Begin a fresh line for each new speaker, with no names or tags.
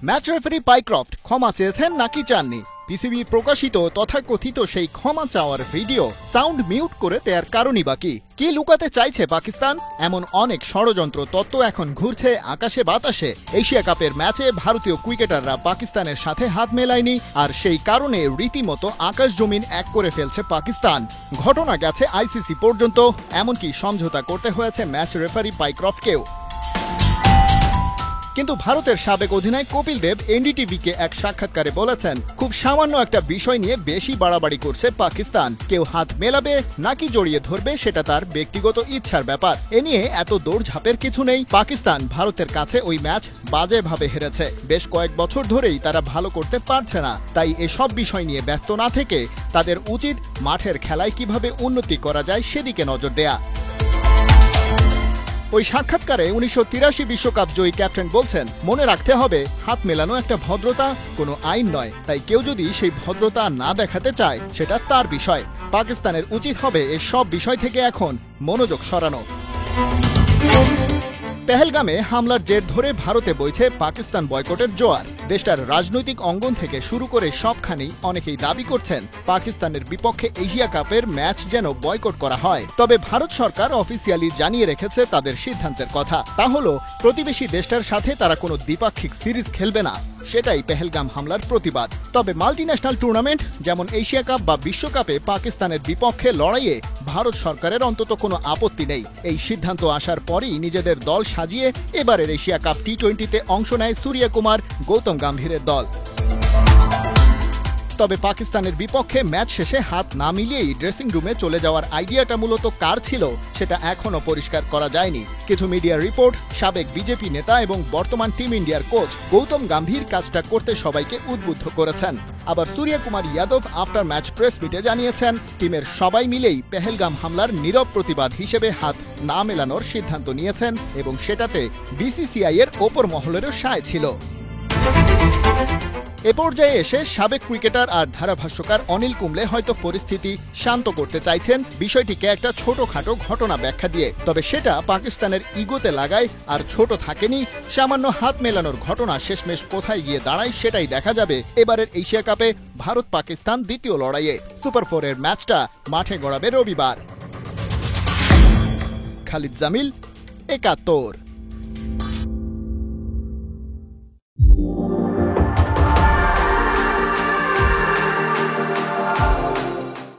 Match referee Pycroft ক্ষমা চেয়েছেন নাকি চাননি? পিসিবি প্রকাশিত তথাকথিত সেই ক্ষমা চাওয়ার ভিডিও সাউন্ড মিউট করে দেওয়ার কারণই বাকি কি লুকাতে চাইছে পাকিস্তান? এমন অনেক ষড়যন্ত্র তত্ত্ব এখন ঘুরছে আকাশে বাতাসে। এশিয়া কাপের ম্যাচে ভারতীয় ক্রিকেটাররা পাকিস্তানের সাথে হাত মেলায়নি, আর সেই কারণে রীতিমতো আকাশ জমিন এক করে ফেলছে পাকিস্তান। ঘটনা গেছে আইসিসি পর্যন্ত, এমনকি সমঝোতা করতে হয়েছে ম্যাচ রেফারি পাইক্রফটকেও। কিন্তু ভারতের সাবেক অধিনায়ক কপিল দেব এনডিটিভিকে এক সাক্ষাৎকারে বলেছেন, খুব সামান্য একটা বিষয় নিয়ে বেশি বাড়াবাড়ি করছে পাকিস্তান। কেউ হাত মেলাবে নাকি জড়িয়ে ধরবে সেটা তার ব্যক্তিগত ইচ্ছার ব্যাপার। এ নিয়ে এত দৌড়ঝাঁপের কিছু নেই। পাকিস্তান ভারতের কাছে ওই ম্যাচ বাজেভাবে হেরেছে। বেশ কয়েক বছর ধরেই তারা ভালো করতে পারছে না। তাই এসব বিষয় নিয়ে ব্যস্ত না থেকে তাদের উচিত মাঠের খেলায় কিভাবে উন্নতি করা যায় সেদিকে নজর দেয়া। ওই সাক্ষাৎকারে 1983 বিশ্বকাপ জয়ী ক্যাপ্টেন বলছেন, মনে রাখতে হবে হাত মেলানো একটা ভদ্রতা, কোনো আইন নয়। তাই কেউ যদি সেই ভদ্রতা না দেখাতে চায় সেটা তার বিষয়। পাকিস্তানের উচিত হবে এসব বিষয় থেকে এখন মনোযোগ সরানো। পেহেলগামে হামলার জের ধরে ভারতে বইছে পাকিস্তান বয়কটের জোয়ার। দেশটার রাজনৈতিক অঙ্গন থেকে শুরু করে সবখানেই অনেকেই দাবি করছেন পাকিস্তানের বিপক্ষে এশিয়া কাপের ম্যাচ যেন বয়কট করা হয়। তবে ভারত সরকার অফিসিয়ালি জানিয়ে রেখেছে তাদের সিদ্ধান্তের কথা। তা হলো প্রতিবেশী দেশটার সাথে তারা কোনো দ্বিপাক্ষিক সিরিজ খেলবে না। সেটাই পেহেলগাম হামলার প্রতিবাদ। তবে মাল্টিন্যাশনাল টুর্নামেন্ট যেমন এশিয়া কাপ বা বিশ্বকাপে পাকিস্তানের বিপক্ষে লড়াইয়ে ভারত সরকারের অন্তত কোনো আপত্তি নেই। এই সিদ্ধান্ত আসার পরই নিজেদের দল সাজিয়ে এবারের এশিয়া কাপ টি-20তে অংশ নেয় সূর্যকুমার, গৌতম গম্ভীরের দল। তবে পাকিস্তানের বিপক্ষে ম্যাচ শেষে হাত না মিলিয়েই ড্রেসিং রুমে চলে যাওয়ার আইডিয়াটা মূলত কার ছিল সেটা এখনো পরিষ্কার করা যায়নি। কিছু মিডিয়ার রিপোর্ট, সাবেক বিজেপি নেতা এবং বর্তমান টিম ইন্ডিয়ার কোচ গৌতম গম্ভীর কাজটা করতে সবাইকে উদ্বুদ্ধ করেছেন। আবার Suryakumar Yadav after match press মিটে জানিয়েছেন, টিমের সবাই মিলেই পেহেলগাম হামলার নীরব প্রতিবাদ হিসেবে হাত না মেলানোর সিদ্ধান্ত নিয়েছেন এবং সেটাতে বিসিসিআই এর ওপর মহলেরও সায় ছিল। এ পর্যায়ে এসে সাবেক ক্রিকেটার আর ধারাভাষ্যকার অনিল কুম্বলে হয়তো পরিস্থিতি শান্ত করতে চাইছেন বিষয়টিকে একটা ছোটখাটো ঘটনা ব্যাখ্যা দিয়ে। তবে সেটা পাকিস্তানের ইগোতে লাগায় আর ছোট থাকেনি। সামান্য হাত মেলানোর ঘটনা শেষমেশ কোথায় গিয়ে দাঁড়ায় সেটাই দেখা যাবে এবারের এশিয়া কাপে ভারত পাকিস্তান দ্বিতীয় লড়াইয়ে। সুপার 4-এর ম্যাচটা মাঠে গড়াবে রবিবার। খালিদ জামিল, ৭১।